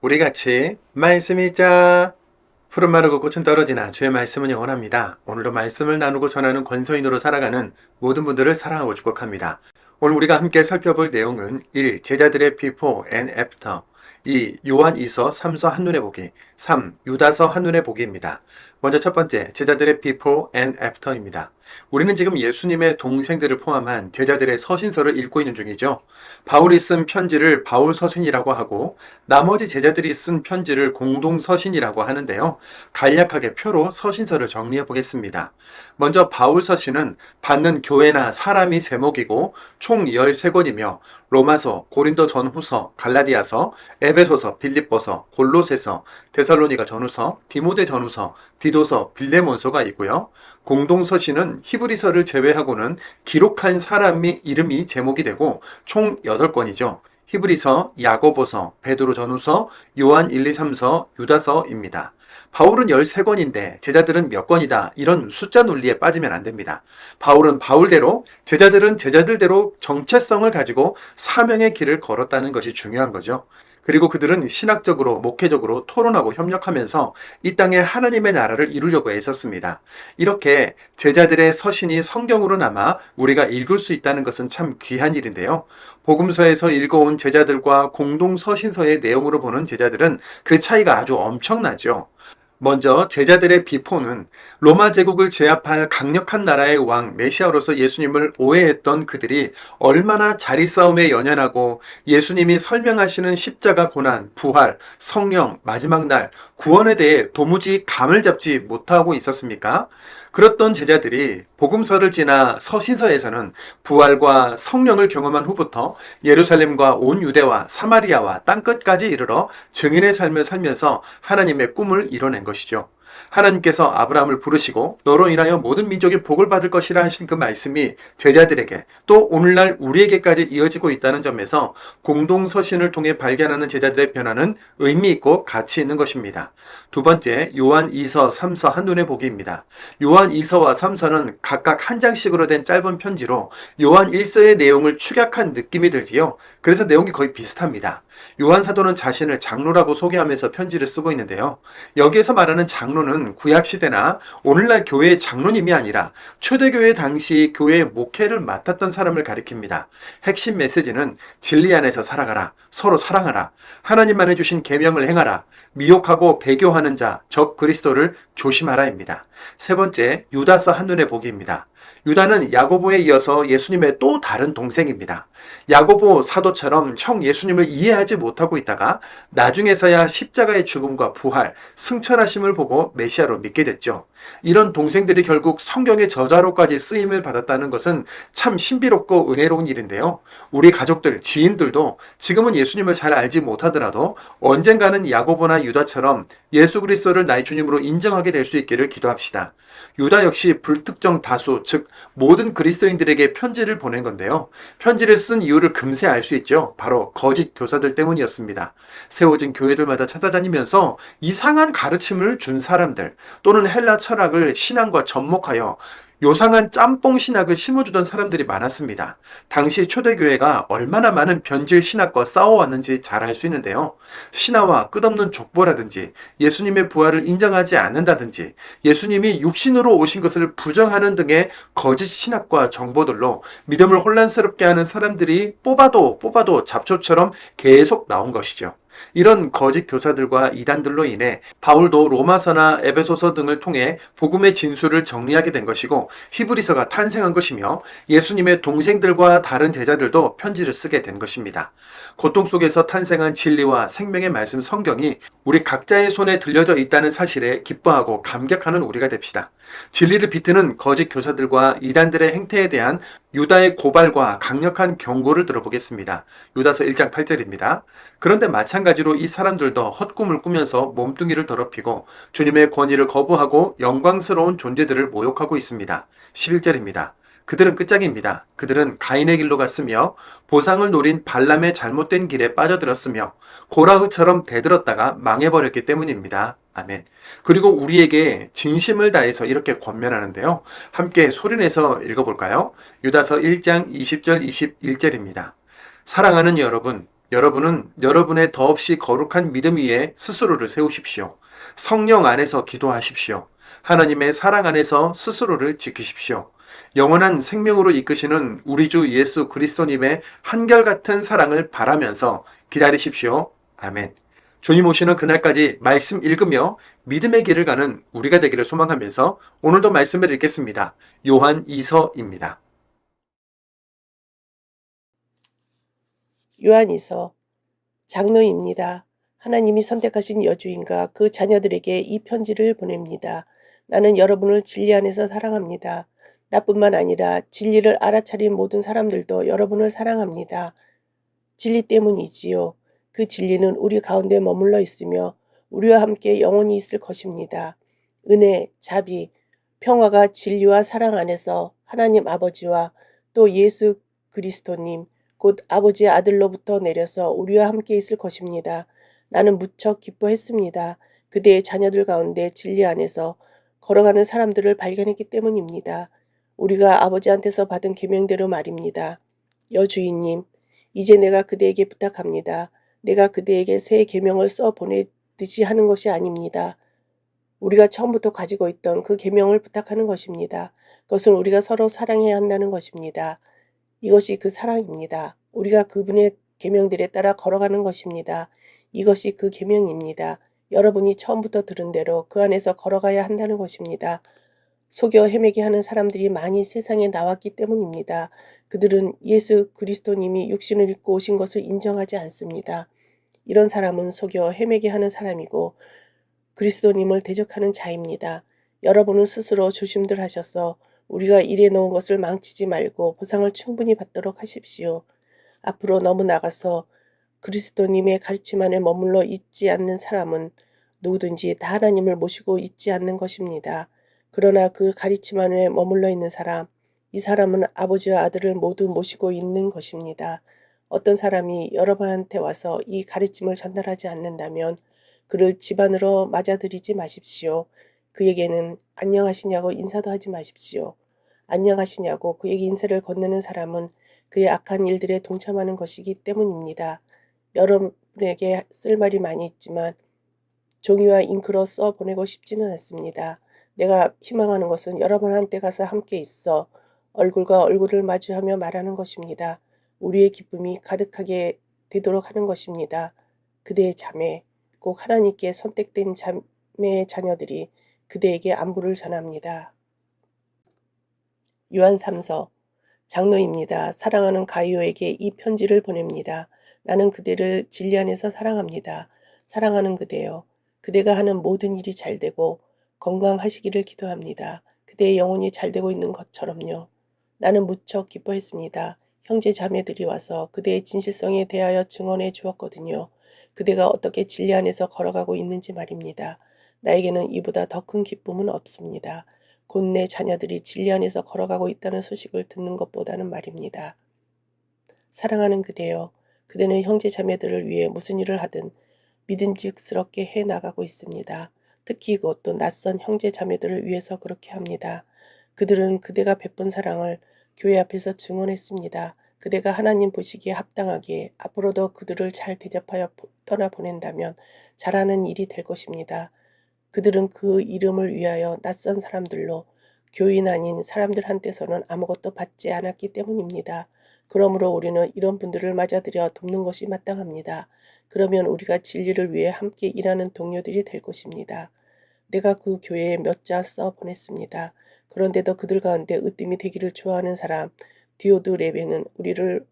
우리 같이 말씀 읽자. 푸른 마르고 꽃은 떨어지나 주의 말씀은 영원합니다. 오늘도 말씀을 나누고 전하는 권서인으로 살아가는 모든 분들을 사랑하고 축복합니다. 오늘 우리가 함께 살펴볼 내용은 1. 제자들의 before and after, 2. 요한 2서 3서 한눈에 보기, 3. 유다서 한눈에 보기입니다. 먼저 첫 번째, 제자들의 before and after입니다. 우리는 지금 예수님의 동생들을 포함한 제자들의 서신서를 읽고 있는 중이죠. 바울이 쓴 편지를 바울서신이라고 하고 나머지 제자들이 쓴 편지를 공동서신이라고 하는데요. 간략하게 표로 서신서를 정리해 보겠습니다. 먼저 바울서신은 받는 교회나 사람이 제목이고 총 13권이며 로마서, 고린도 전후서, 갈라디아서, 에베소서, 빌립보서, 골로새서, 데살로니가 전후서, 디모데 전후서, 디도서, 빌레몬서가 있고요. 공동서신은 히브리서를 제외하고는 기록한 사람이 이름이 제목이 되고 총 8권이죠. 히브리서, 야고보서, 베드로 전후서, 요한 1, 2, 3서, 유다서입니다. 바울은 13권인데 제자들은 몇 권이다, 이런 숫자 논리에 빠지면 안 됩니다. 바울은 바울대로, 제자들은 제자들대로 정체성을 가지고 사명의 길을 걸었다는 것이 중요한 거죠. 그리고 그들은 신학적으로, 목회적으로 토론하고 협력하면서 이 땅에 하나님의 나라를 이루려고 애썼습니다. 이렇게 제자들의 서신이 성경으로 남아 우리가 읽을 수 있다는 것은 참 귀한 일인데요. 복음서에서 읽어온 제자들과 공동 서신서의 내용으로 보는 제자들은 그 차이가 아주 엄청나죠. 먼저 제자들의 비포는 로마 제국을 제압할 강력한 나라의 왕 메시아로서 예수님을 오해했던 그들이 얼마나 자리싸움에 연연하고 예수님이 설명하시는 십자가 고난, 부활, 성령, 마지막 날, 구원에 대해 도무지 감을 잡지 못하고 있었습니까? 그렇던 제자들이 복음서를 지나 서신서에서는 부활과 성령을 경험한 후부터 예루살렘과 온 유대와 사마리아와 땅끝까지 이르러 증인의 삶을 살면서 하나님의 꿈을 이뤄낸 것이죠. 하나님께서 아브라함을 부르시고 너로 인하여 모든 민족이 복을 받을 것이라 하신 그 말씀이 제자들에게 또 오늘날 우리에게까지 이어지고 있다는 점에서 공동서신을 통해 발견하는 제자들의 변화는 의미 있고 가치 있는 것입니다. 두 번째, 요한 2서, 3서 한눈에 보기입니다. 요한 2서와 3서는 각각 한 장씩으로 된 짧은 편지로 요한 1서의 내용을 축약한 느낌이 들지요. 그래서 내용이 거의 비슷합니다. 요한 사도는 자신을 장로라고 소개하면서 편지를 쓰고 있는데요. 여기에서 말하는 장로는 구약시대나 오늘날 교회의 장로님이 아니라 초대교회 당시 교회의 목회를 맡았던 사람을 가리킵니다. 핵심 메시지는 진리 안에서 살아가라, 서로 사랑하라, 하나님만이 주신 계명을 행하라, 미혹하고 배교하는 자, 적 그리스도를 조심하라입니다. 세 번째, 유다서 한눈에 보기입니다. 유다는 야고보에 이어서 예수님의 또 다른 동생입니다. 야고보 사도처럼 형 예수님을 이해하지 못하고 있다가 나중에서야 십자가의 죽음과 부활, 승천하심을 보고 메시아로 믿게 됐죠. 이런 동생들이 결국 성경의 저자로까지 쓰임을 받았다는 것은 참 신비롭고 은혜로운 일인데요. 우리 가족들, 지인들도 지금은 예수님을 잘 알지 못하더라도 언젠가는 야고보나 유다처럼 예수 그리스도를 나의 주님으로 인정하게 될 수 있기를 기도합시다. 유다 역시 불특정 다수, 즉 모든 그리스도인들에게 편지를 보낸 건데요. 편지를 쓴 이유를 금세 알 수 있죠. 바로 거짓 교사들 때문이었습니다. 세워진 교회들마다 찾아다니면서 이상한 가르침을 준 사람들, 또는 헬라 철학을 신앙과 접목하여 요상한 짬뽕 신학을 심어주던 사람들이 많았습니다. 당시 초대교회가 얼마나 많은 변질 신학과 싸워왔는지 잘 알 수 있는데요. 신화와 끝없는 족보라든지 예수님의 부활을 인정하지 않는다든지 예수님이 육신으로 오신 것을 부정하는 등의 거짓 신학과 정보들로 믿음을 혼란스럽게 하는 사람들이 뽑아도 잡초처럼 계속 나온 것이죠. 이런 거짓 교사들과 이단들로 인해 바울도 로마서나 에베소서 등을 통해 복음의 진수를 정리하게 된 것이고 히브리서가 탄생한 것이며 예수님의 동생들과 다른 제자들도 편지를 쓰게 된 것입니다. 고통 속에서 탄생한 진리와 생명의 말씀 성경이 우리 각자의 손에 들려져 있다는 사실에 기뻐하고 감격하는 우리가 됩시다. 진리를 비트는 거짓 교사들과 이단들의 행태에 대한 유다의 고발과 강력한 경고를 들어보겠습니다. 유다서 1장 8절입니다. 그런데 마찬가지로 이 사람들도 헛꿈을 꾸면서 몸뚱이를 더럽히고 주님의 권위를 거부하고 영광스러운 존재들을 모욕하고 있습니다. 11절입니다. 그들은 끝장입니다. 그들은 가인의 길로 갔으며 보상을 노린 발람의 잘못된 길에 빠져들었으며 고라흐처럼 대들었다가 망해버렸기 때문입니다. 아멘. 그리고 우리에게 진심을 다해서 이렇게 권면하는데요. 함께 소리내서 읽어볼까요? 유다서 1장 20절 21절입니다. 사랑하는 여러분, 여러분은 여러분의 더없이 거룩한 믿음 위에 스스로를 세우십시오. 성령 안에서 기도하십시오. 하나님의 사랑 안에서 스스로를 지키십시오. 영원한 생명으로 이끄시는 우리 주 예수 그리스도님의 한결같은 사랑을 바라면서 기다리십시오. 아멘. 주님 오시는 그날까지 말씀 읽으며 믿음의 길을 가는 우리가 되기를 소망하면서 오늘도 말씀을 읽겠습니다. 요한 2서입니다. 요한이서 장로입니다. 하나님이 선택하신 여주인과 그 자녀들에게 이 편지를 보냅니다. 나는 여러분을 진리 안에서 사랑합니다. 나뿐만 아니라 진리를 알아차린 모든 사람들도 여러분을 사랑합니다. 진리 때문이지요. 그 진리는 우리 가운데 머물러 있으며 우리와 함께 영원히 있을 것입니다. 은혜, 자비, 평화가 진리와 사랑 안에서 하나님 아버지와 또 예수 그리스도님, 곧 아버지의 아들로부터 내려서 우리와 함께 있을 것입니다. 나는 무척 기뻐했습니다. 그대의 자녀들 가운데 진리 안에서 걸어가는 사람들을 발견했기 때문입니다. 우리가 아버지한테서 받은 계명대로 말입니다. 여주인님, 이제 내가 그대에게 부탁합니다. 내가 그대에게 새 계명을 써 보내듯이 하는 것이 아닙니다. 우리가 처음부터 가지고 있던 그 계명을 부탁하는 것입니다. 그것은 우리가 서로 사랑해야 한다는 것입니다. 이것이 그 사랑입니다. 우리가 그분의 계명들에 따라 걸어가는 것입니다. 이것이 그 계명입니다. 여러분이 처음부터 들은 대로 그 안에서 걸어가야 한다는 것입니다. 속여 헤매게 하는 사람들이 많이 세상에 나왔기 때문입니다. 그들은 예수 그리스도님이 육신을 입고 오신 것을 인정하지 않습니다. 이런 사람은 속여 헤매게 하는 사람이고 그리스도님을 대적하는 자입니다. 여러분은 스스로 조심들 하셔서 우리가 일해놓은 것을 망치지 말고 보상을 충분히 받도록 하십시오. 앞으로 너무 나가서 그리스도님의 가르침 안에 머물러 있지 않는 사람은 누구든지 다 하나님을 모시고 있지 않는 것입니다. 그러나 그 가르침 안에 머물러 있는 사람, 이 사람은 아버지와 아들을 모두 모시고 있는 것입니다. 어떤 사람이 여러분한테 와서 이 가르침을 전달하지 않는다면 그를 집안으로 맞아들이지 마십시오. 그에게는 안녕하시냐고 인사도 하지 마십시오. 안녕하시냐고 그에게 인사를 건네는 사람은 그의 악한 일들에 동참하는 것이기 때문입니다. 여러분에게 쓸 말이 많이 있지만 종이와 잉크로 써 보내고 싶지는 않습니다. 내가 희망하는 것은 여러분한테 가서 함께 있어 얼굴과 얼굴을 마주하며 말하는 것입니다. 우리의 기쁨이 가득하게 되도록 하는 것입니다. 그대의 자매, 꼭 하나님께 선택된 자매의 자녀들이 그대에게 안부를 전합니다. 요한 3서 장로입니다. 사랑하는 가이오에게 이 편지를 보냅니다. 나는 그대를 진리 안에서 사랑합니다. 사랑하는 그대여. 그대가 하는 모든 일이 잘되고 건강하시기를 기도합니다. 그대의 영혼이 잘되고 있는 것처럼요. 나는 무척 기뻐했습니다. 형제 자매들이 와서 그대의 진실성에 대하여 증언해 주었거든요. 그대가 어떻게 진리 안에서 걸어가고 있는지 말입니다. 나에게는 이보다 더 큰 기쁨은 없습니다. 곧 내 자녀들이 진리 안에서 걸어가고 있다는 소식을 듣는 것보다는 말입니다. 사랑하는 그대여, 그대는 형제 자매들을 위해 무슨 일을 하든 믿음직스럽게 해나가고 있습니다. 특히 그것도 낯선 형제 자매들을 위해서 그렇게 합니다. 그들은 그대가 베푼 사랑을 교회 앞에서 증언했습니다. 그대가 하나님 보시기에 합당하게 앞으로도 그들을 잘 대접하여 떠나보낸다면 잘하는 일이 될 것입니다. 그들은 그 이름을 위하여 낯선 사람들로 교인 아닌 사람들한테서는 아무것도 받지 않았기 때문입니다. 그러므로 우리는 이런 분들을 맞아들여 돕는 것이 마땅합니다. 그러면 우리가 진리를 위해 함께 일하는 동료들이 될 것입니다. 내가 그 교회에 몇 자 써 보냈습니다. 그런데도 그들 가운데 으뜸이 되기를 좋아하는 사람 디오드 레베는 우리를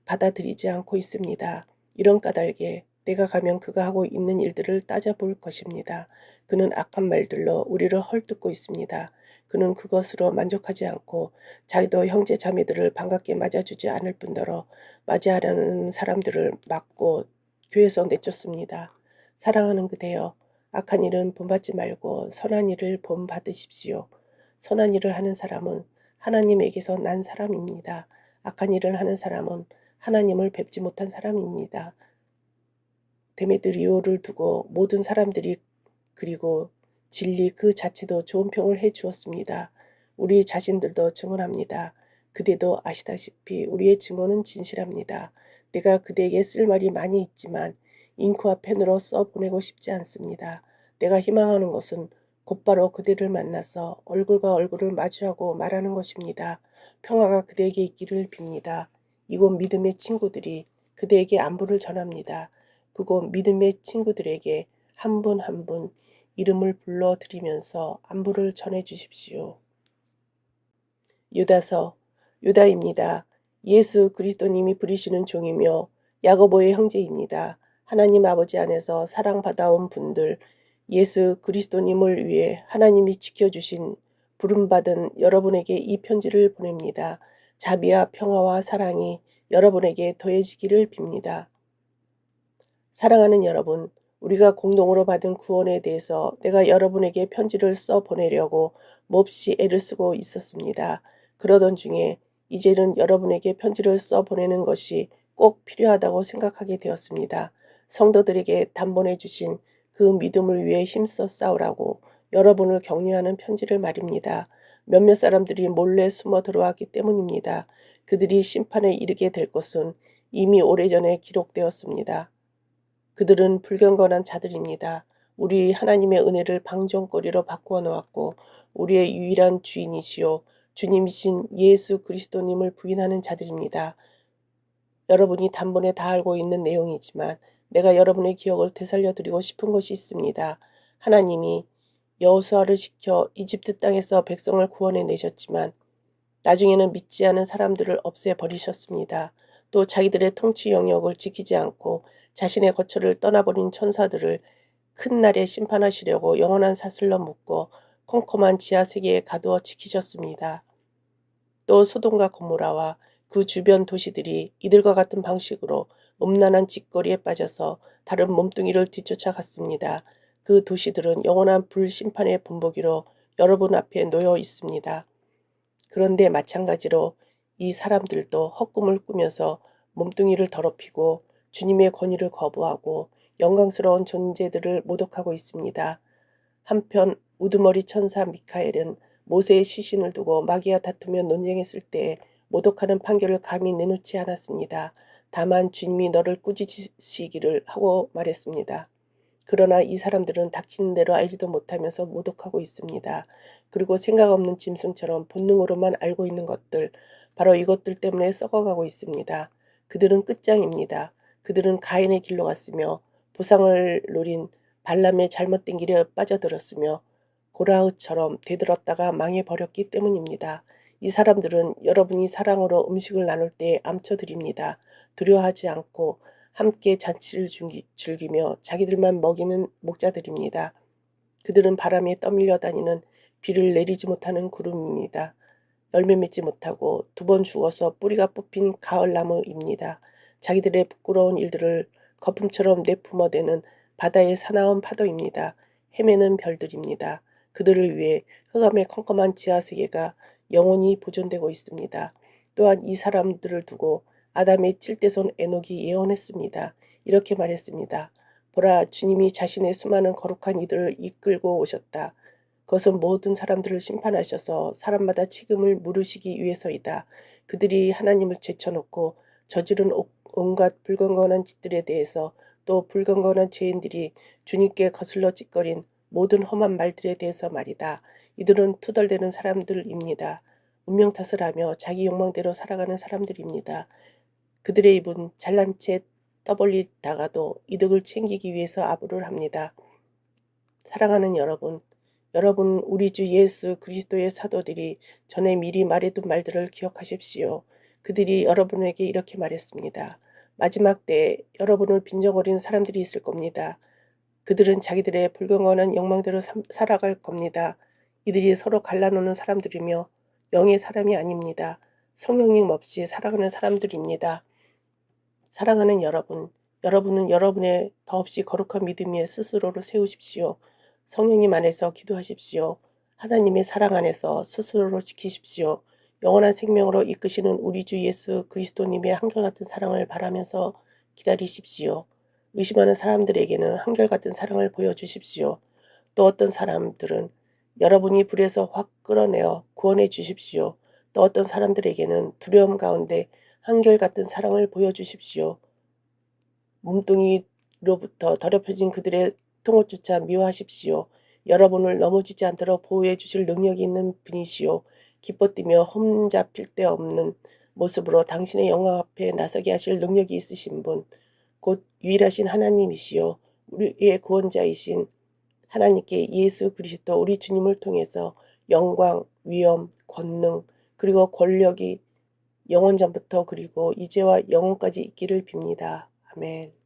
받아들이지 않고 있습니다. 이런 까닭에 내가 가면 그가 하고 있는 일들을 따져볼 것입니다. 그는 악한 말들로 우리를 헐뜯고 있습니다. 그는 그것으로 만족하지 않고 자기도 형제 자매들을 반갑게 맞아주지 않을 뿐더러 맞이하려는 사람들을 막고 교회에서 내쫓습니다. 사랑하는 그대여, 악한 일은 본받지 말고 선한 일을 본받으십시오. 선한 일을 하는 사람은 하나님에게서 난 사람입니다. 악한 일을 하는 사람은 하나님을 뵙지 못한 사람입니다. 데메드리오를 두고 모든 사람들이 그리고 진리 그 자체도 좋은 평을 해 주었습니다. 우리 자신들도 증언합니다. 그대도 아시다시피 우리의 증언은 진실합니다. 내가 그대에게 쓸 말이 많이 있지만 잉크와 펜으로 써보내고 싶지 않습니다. 내가 희망하는 것은 곧바로 그대를 만나서 얼굴과 얼굴을 마주하고 말하는 것입니다. 평화가 그대에게 있기를 빕니다. 이곳 믿음의 친구들이 그대에게 안부를 전합니다. 그곳 믿음의 친구들에게 한 분 한 분 이름을 불러드리면서 안부를 전해주십시오. 유다서 유다입니다. 예수 그리스도님이 부리시는 종이며 야고보의 형제입니다. 하나님 아버지 안에서 사랑받아온 분들, 예수 그리스도님을 위해 하나님이 지켜주신 부름받은 여러분에게 이 편지를 보냅니다. 자비와 평화와 사랑이 여러분에게 더해지기를 빕니다. 사랑하는 여러분, 우리가 공동으로 받은 구원에 대해서 내가 여러분에게 편지를 써 보내려고 몹시 애를 쓰고 있었습니다. 그러던 중에 이제는 여러분에게 편지를 써 보내는 것이 꼭 필요하다고 생각하게 되었습니다. 성도들에게 단번에 주신 그 믿음을 위해 힘써 싸우라고 여러분을 격려하는 편지를 말입니다. 몇몇 사람들이 몰래 숨어 들어왔기 때문입니다. 그들이 심판에 이르게 될 것은 이미 오래전에 기록되었습니다. 그들은 불경건한 자들입니다. 우리 하나님의 은혜를 방종거리로 바꾸어 놓았고 우리의 유일한 주인이시요 주님이신 예수 그리스도님을 부인하는 자들입니다. 여러분이 단번에 다 알고 있는 내용이지만 내가 여러분의 기억을 되살려드리고 싶은 것이 있습니다. 하나님이 여호수아를 시켜 이집트 땅에서 백성을 구원해 내셨지만 나중에는 믿지 않은 사람들을 없애버리셨습니다. 또 자기들의 통치 영역을 지키지 않고 자신의 거처를 떠나버린 천사들을 큰 날에 심판하시려고 영원한 사슬로 묶어 컴컴한 지하 세계에 가두어 지키셨습니다. 또 소돔과 고모라와 그 주변 도시들이 이들과 같은 방식으로 음란한 짓거리에 빠져서 다른 몸뚱이를 뒤쫓아갔습니다. 그 도시들은 영원한 불심판의 본보기로 여러분 앞에 놓여 있습니다. 그런데 마찬가지로 이 사람들도 헛꿈을 꾸면서 몸뚱이를 더럽히고 주님의 권위를 거부하고 영광스러운 존재들을 모독하고 있습니다. 한편 우두머리 천사 미카엘은 모세의 시신을 두고 마귀와 다투며 논쟁했을 때 모독하는 판결을 감히 내놓지 않았습니다. 다만 주님이 너를 꾸짖으시기를 하고 말했습니다. 그러나 이 사람들은 닥치는 대로 알지도 못하면서 모독하고 있습니다. 그리고 생각 없는 짐승처럼 본능으로만 알고 있는 것들, 바로 이것들 때문에 썩어가고 있습니다. 그들은 끝장입니다. 그들은 가인의 길로 갔으며 보상을 노린 발람의 잘못된 길에 빠져들었으며 고라흐처럼 되들었다가 망해버렸기 때문입니다. 이 사람들은 여러분이 사랑으로 음식을 나눌 때 암쳐드립니다. 두려워하지 않고 함께 잔치를 즐기며 자기들만 먹이는 목자들입니다. 그들은 바람에 떠밀려 다니는 비를 내리지 못하는 구름입니다. 열매 맺지 못하고 두 번 죽어서 뿌리가 뽑힌 가을나무입니다. 자기들의 부끄러운 일들을 거품처럼 내뿜어대는 바다의 사나운 파도입니다. 헤매는 별들입니다. 그들을 위해 흑암의 컴컴한 지하세계가 영원히 보존되고 있습니다. 또한 이 사람들을 두고 아담의 칠대손 에녹이 예언했습니다. 이렇게 말했습니다. 보라, 주님이 자신의 수많은 거룩한 이들을 이끌고 오셨다. 그것은 모든 사람들을 심판하셔서 사람마다 책임을 물으시기 위해서이다. 그들이 하나님을 제쳐놓고 저지른 온갖 불건건한 짓들에 대해서 또 불건건한 죄인들이 주님께 거슬러 찌꺼린 모든 험한 말들에 대해서 말이다. 이들은 투덜대는 사람들입니다. 운명 탓을 하며 자기 욕망대로 살아가는 사람들입니다. 그들의 입은 잘난 채 떠벌리다가도 이득을 챙기기 위해서 아부를 합니다. 사랑하는 여러분, 우리 주 예수 그리스도의 사도들이 전에 미리 말해둔 말들을 기억하십시오. 그들이 여러분에게 이렇게 말했습니다. 마지막 때에 여러분을 빈정거리는 사람들이 있을 겁니다. 그들은 자기들의 불건건한 욕망대로 살아갈 겁니다. 이들이 서로 갈라놓는 사람들이며 영의 사람이 아닙니다. 성령님 없이 살아가는 사람들입니다. 사랑하는 여러분, 여러분은 여러분의 더없이 거룩한 믿음 위에 스스로를 세우십시오. 성령님 안에서 기도하십시오. 하나님의 사랑 안에서 스스로를 지키십시오. 영원한 생명으로 이끄시는 우리 주 예수 그리스도님의 한결같은 사랑을 바라면서 기다리십시오. 의심하는 사람들에게는 한결같은 사랑을 보여주십시오. 또 어떤 사람들은 여러분이 불에서 확 끌어내어 구원해 주십시오. 또 어떤 사람들에게는 두려움 가운데 한결같은 사랑을 보여주십시오. 몸뚱이로부터 더럽혀진 그들의 통호조차 미워하십시오. 여러분을 넘어지지 않도록 보호해 주실 능력이 있는 분이시오. 기뻐 뛰며 험잡힐 데 없는 모습으로 당신의 영광 앞에 나서게 하실 능력이 있으신 분, 곧 유일하신 하나님이시오. 우리의 구원자이신 하나님께 예수 그리스도 우리 주님을 통해서 영광, 위엄, 권능, 그리고 권력이 영원전부터 그리고 이제와 영원까지 있기를 빕니다. 아멘.